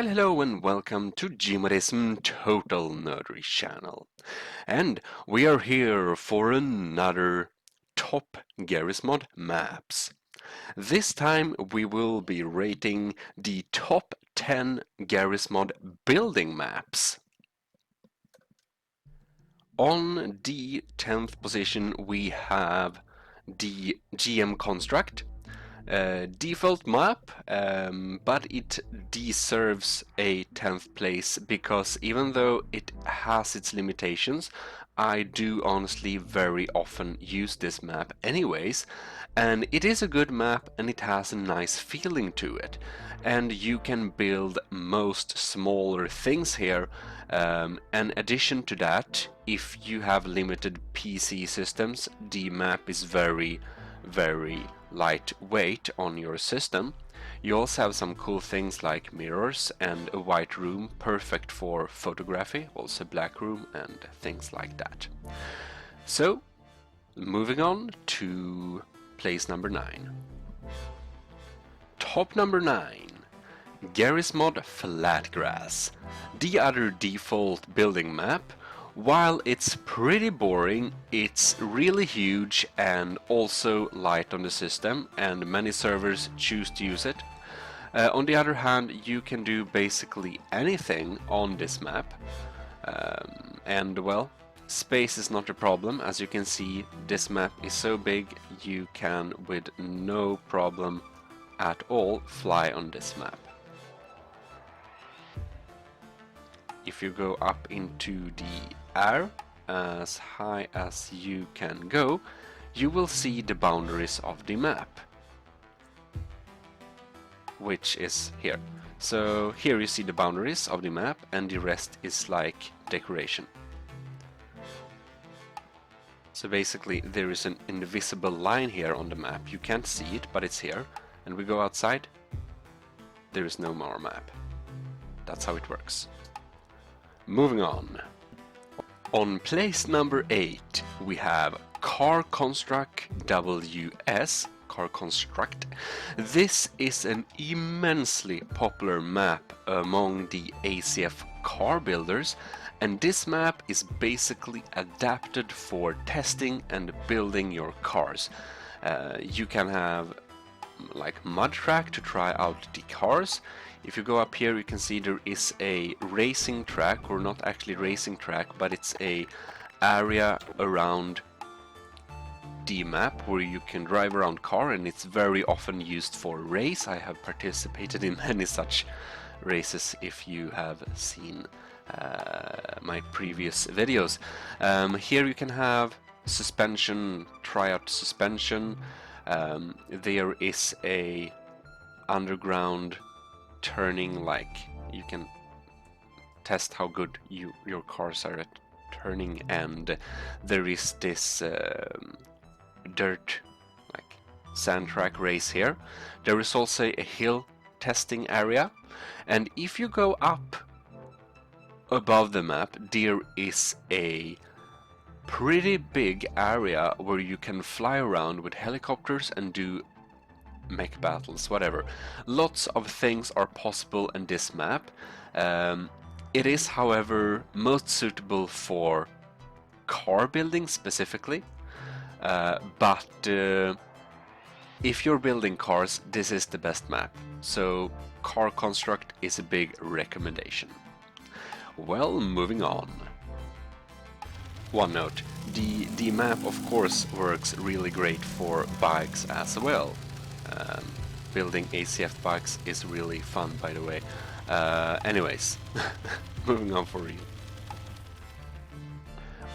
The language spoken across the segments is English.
While hello and welcome to Gmodism Total Nerdery channel. And we are here for another top Garrysmod maps. This time we will be rating the top 10 Garrysmod building maps. On the 10th position we have the GM Construct. Default map, but it deserves a 10th place because even though it has its limitations, I do honestly very often use this map anyways, and it is a good map and it has a nice feeling to it, and you can build most smaller things here. In addition to that, if you have limited PC systems, the map is very lightweight on your system. You also have some cool things like mirrors and a white room, perfect for photography, also black room and things like that. So, moving on to place number 9. Top number 9. Garrysmod Flatgrass, the other default building map. While it's pretty boring, it's really huge and also light on the system, and many servers choose to use it. On the other hand, you can do basically anything on this map, and well, space is not a problem. As you can see, this map is so big you can with no problem at all fly on this map. If you go up into the air as high as you can go, you will see the boundaries of the map, which is here. So here you see the boundaries of the map and the rest is like decoration. So basically there is an invisible line here on the map. You can't see it, but it's here. And we go outside, there is no more map. That's how it works. Moving on. On place number 8 we have Car Construct WS. Car Construct. This is an immensely popular map among the ACF car builders, and this map is basically adapted for testing and building your cars. You can have like mud track to try out the cars. If you go up here you can see there is a racing track, or not actually racing track, but it's a area around the map where you can drive around car, and it's very often used for race. I have participated in many such races if you have seen my previous videos. Here you can have suspension, try out suspension. There is a underground turning, like you can test how good your cars are at turning, and there is this dirt, like sand track race here. There is also a hill testing area, and if you go up above the map there is a pretty big area where you can fly around with helicopters and do mech battles, whatever. Lots of things are possible in this map. It is, however, most suitable for car building specifically, but if you're building cars, this is the best map. So Car Construct is a big recommendation. Well, moving on. One note, the map of course works really great for bikes as well. Building ACF bikes is really fun, by the way. Anyways, moving on for real.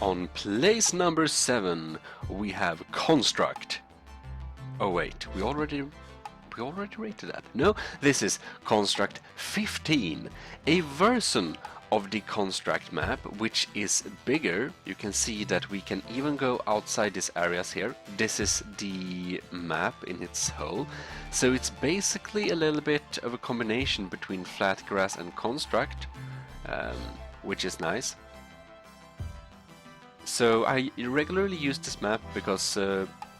On place number 7 we have Construct. Oh wait, we already rated that. No, this is Construct 15, a version of the Construct map, which is bigger. You can see that we can even go outside these areas here. This is the map in its whole. So it's basically a little bit of a combination between Flatgrass and Construct, which is nice. So I regularly use this map because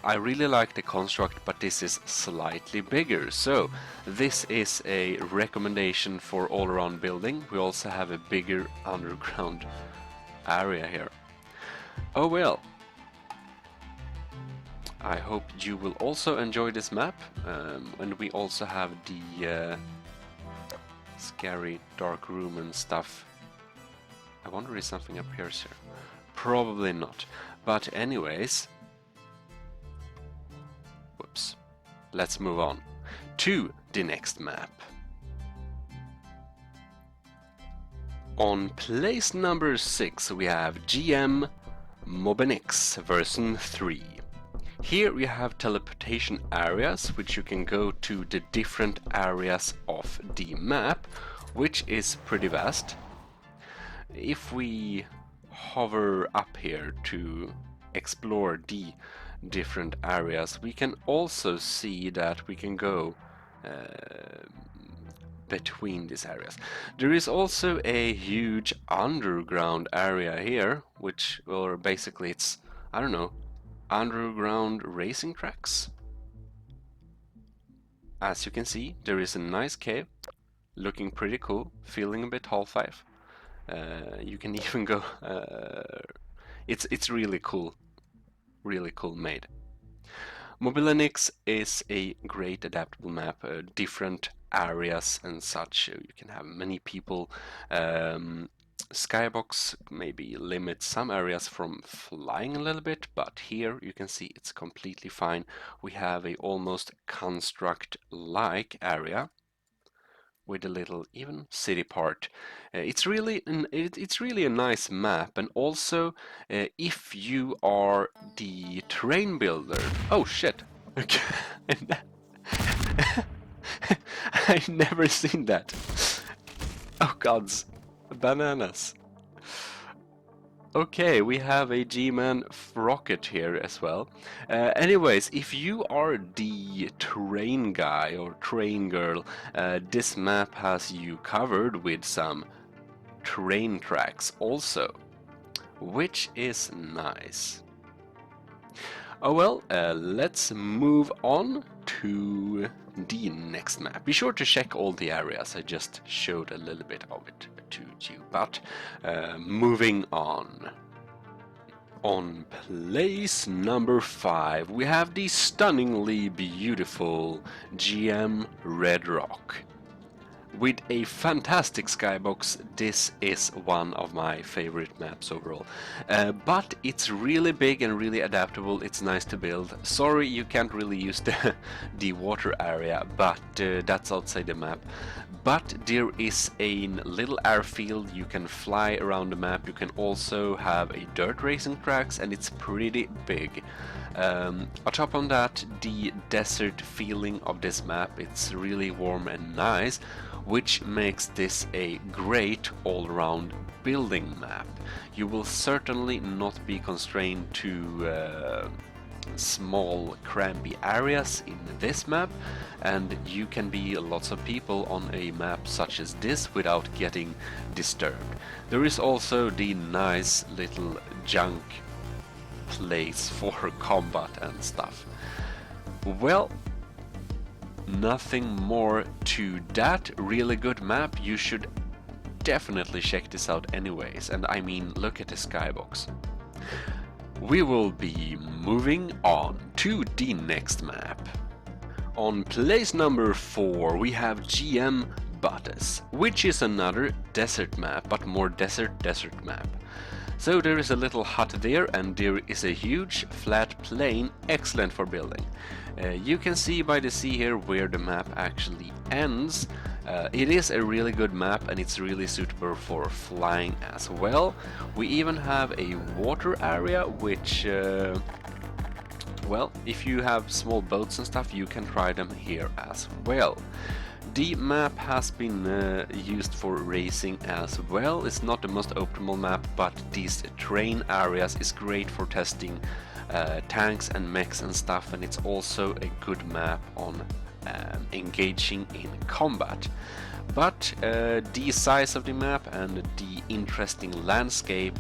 I really like the construct, but this is slightly bigger. So this is a recommendation for all-around building. We also have a bigger underground area here. Oh well. I hope you will also enjoy this map, and we also have the scary dark room and stuff. I wonder if something appears here. Probably not. But anyways, whoops. Let's move on to the next map. On place number 6 we have Gmodism version 3. Here we have teleportation areas, which you can go to the different areas of the map, which is pretty vast. If we hover up here to explore the different areas, we can also see that we can go between these areas. There is also a huge underground area here, which, or basically it's, I don't know, underground racing tracks. As you can see, there is a nice cave, looking pretty cool, feeling a bit Half-Life. You can even go. It's really cool made. Mobilenix is a great adaptable map, different areas and such. You can have many people. Skybox maybe limits some areas from flying a little bit, but here you can see it's completely fine. We have a almost construct-like area with a little even city part. It's really a nice map, and also if you are the terrain builder. Oh shit! Okay. I've never seen that. Oh gods. Bananas. Okay, we have a G-Man rocket here as well. Anyways, if you are the terrain guy or terrain girl, this map has you covered with some terrain tracks also, which is nice. Oh well, let's move on to the next map. Be sure to check all the areas. I just showed a little bit of it to you, but moving on. On place number 5 we have the stunningly beautiful GM Red Rock. With a fantastic skybox, this is one of my favorite maps overall. But it's really big and really adaptable. It's nice to build. Sorry you can't really use the water area, but that's outside the map. But there is a little airfield. You can fly around the map. You can also have a dirt racing tracks, and it's pretty big. On top of that, the desert feeling of this map, it's really warm and nice, which makes this a great all-around building map. You will certainly not be constrained to small crampy areas in this map, and you can be lots of people on a map such as this without getting disturbed. There is also the nice little junk place for combat and stuff. Well, nothing more to that. Really good map. You should definitely check this out anyways, and I mean, look at the skybox. We will be moving on to the next map. On place number 4 we have Gmodism, which is another desert map, but more desert map. So there is a little hut there, and there is a huge flat plain, excellent for building. You can see by the sea here where the map actually ends. It is a really good map, and it's really suitable for flying as well. We even have a water area, which, well, if you have small boats and stuff, you can try them here as well. The map has been used for racing as well. It's not the most optimal map, but these terrain areas is great for testing tanks and mechs and stuff, and it's also a good map on engaging in combat. But the size of the map and the interesting landscape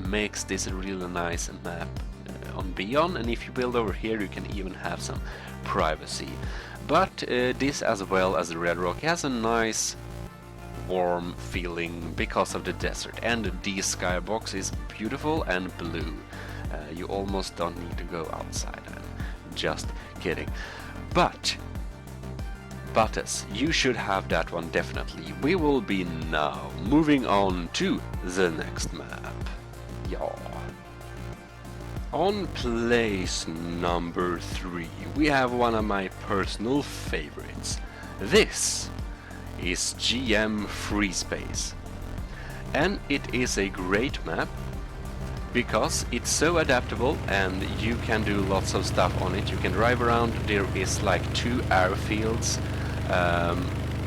makes this a really nice map on Beyond, and if you build over here you can even have some privacy. But this, as well as the Red Rock, has a nice warm feeling because of the desert, and the skybox is beautiful and blue. You almost don't need to go outside. I'm just kidding. But Butters, you should have that one definitely. We will be now moving on to the next map. Yeah. On place number 3, we have one of my personal favorites. This is GM Free Space. And it is a great map because it's so adaptable and you can do lots of stuff on it. You can drive around, there is like 2 airfields,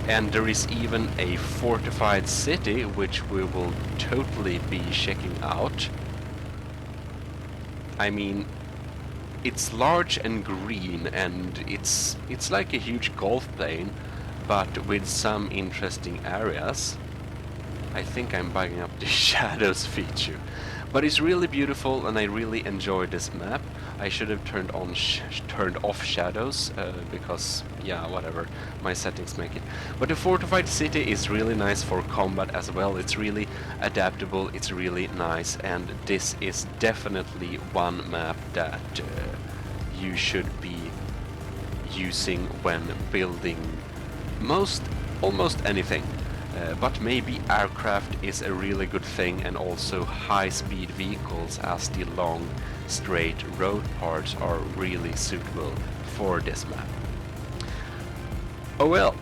and there is even a fortified city which we will totally be checking out. I mean, it's large and green, and it's like a huge golf plane, but with some interesting areas. I think I'm bugging up the shadows feature. But it's really beautiful and I really enjoy this map. I should have turned off shadows because, yeah, whatever, my settings make it. But the fortified city is really nice for combat as well. It's really adaptable, it's really nice, and this is definitely one map that you should be using when building almost anything. But maybe aircraft is a really good thing, and also high-speed vehicles, as the long straight road parts are really suitable for this map. Oh well,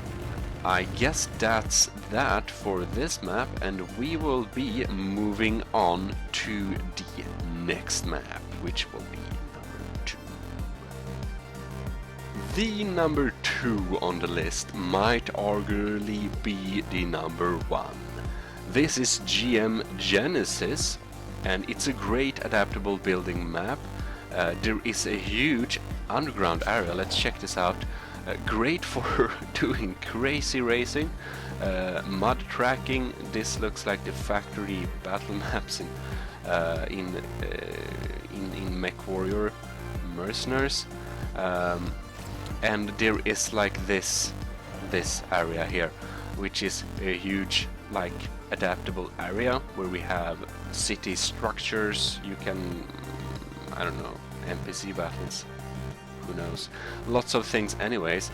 I guess that's that for this map, and we will be moving on to the next map, which will be number 2. The number 2 on the list might arguably be the number 1. This is GM Genesis, and it's a great adaptable building map. There is a huge underground area. Let's check this out. Great for doing crazy racing, mud tracking. This looks like the factory battle maps in MechWarrior Mercenaries. And there is like this area here, which is a huge, like, adaptable area where we have city structures. You can, I don't know, NPC battles, who knows, lots of things. Anyways,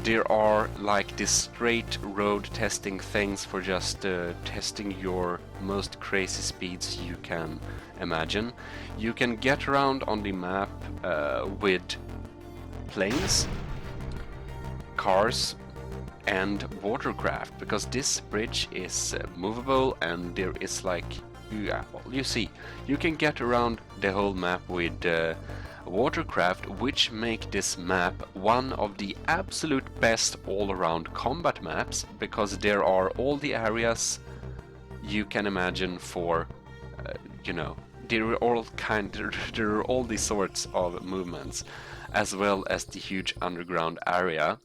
there are like this straight road testing things for just testing your most crazy speeds you can imagine. You can get around on the map with planes, cars, and watercraft, because this bridge is movable, and there is like, yeah, well, you see, you can get around the whole map with watercraft, which make this map one of the absolute best all-around combat maps, because there are all the areas you can imagine for, you know, there are all these sorts of movements, as well as the huge underground area,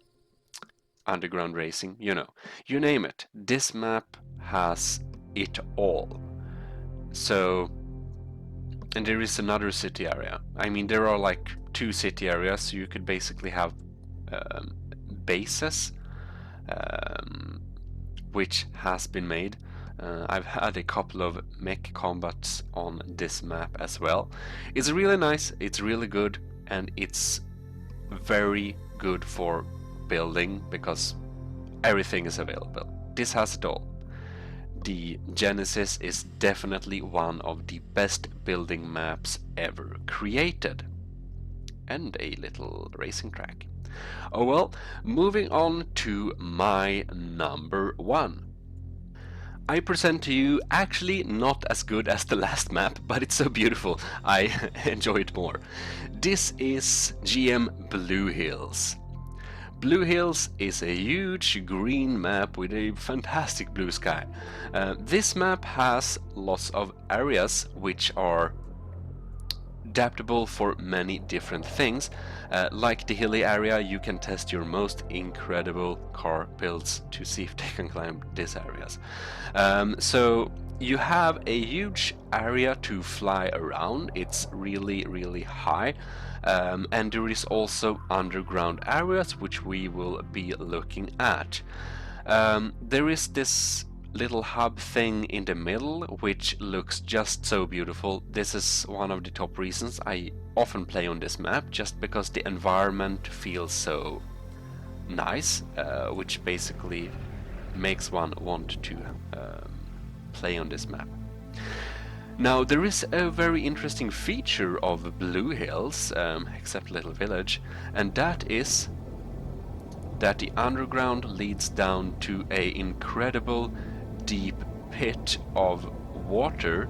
underground racing, you know, you name it. This map has it all. So, and there is another city area. I mean, there are like 2 city areas, so you could basically have bases, which has been made. I've had a couple of mech combats on this map as well. It's really nice, it's really good, and it's very good for building because everything is available. This has it all. The Genesis is definitely one of the best building maps ever created. And a little racing track. Oh well, moving on to my number 1. I present to you actually not as good as the last map, but it's so beautiful, I enjoy it more. This is GM Blue Hills. Blue Hills is a huge green map with a fantastic blue sky. This map has lots of areas which are adaptable for many different things. Like the hilly area, you can test your most incredible car builds to see if they can climb these areas. So you have a huge area to fly around. It's really high, and there is also underground areas which we will be looking at. There is this little hub thing in the middle which looks just so beautiful. This is one of the top reasons I often play on this map, just because the environment feels so nice, which basically makes one want to play on this map. Now there is a very interesting feature of Blue Hills, except Little Village, and that is that the underground leads down to a incredible deep pit of water,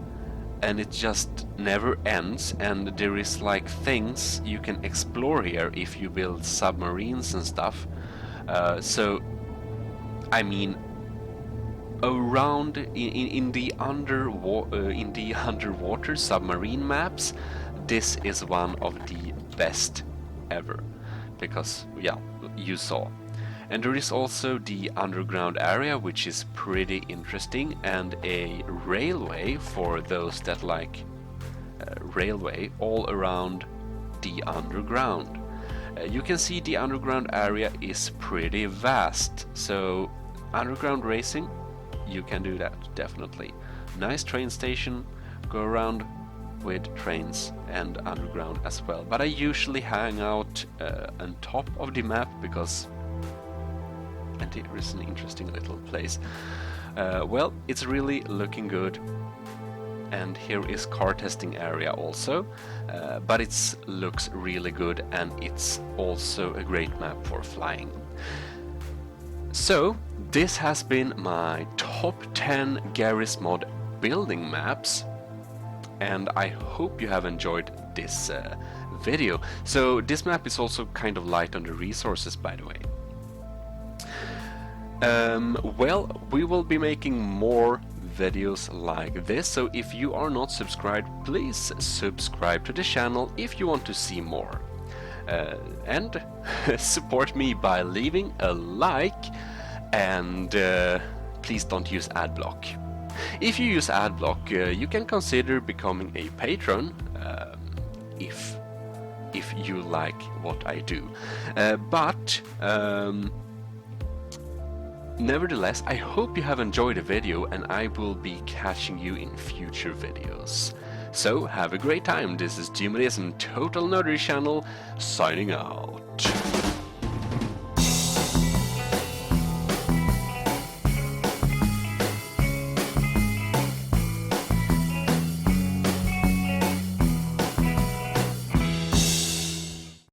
and it just never ends, and there is like things you can explore here if you build submarines and stuff. So I mean, around in the underwater submarine maps, this is one of the best ever, because yeah, you saw. And there is also the underground area, which is pretty interesting, and a railway for those that like railway all around the underground. You can see the underground area is pretty vast, so underground racing, you can do that, definitely. Nice train station, go around with trains and underground as well. But I usually hang out on top of the map, because there is an interesting little place. Well, it's really looking good. And here is car testing area also, but it looks really good, and it's also a great map for flying. So this has been my top 10 Garrysmod building maps, and I hope you have enjoyed this video. So this map is also kind of light on the resources, by the way. Well, we will be making more videos like this, so if you are not subscribed, please subscribe to the channel if you want to see more. And support me by leaving a like, and please don't use adblock. If you use adblock, you can consider becoming a patron if you like what I do. Nevertheless, I hope you have enjoyed the video, and I will be catching you in future videos. So have a great time. This is Gmodism Total Nerdery channel signing out.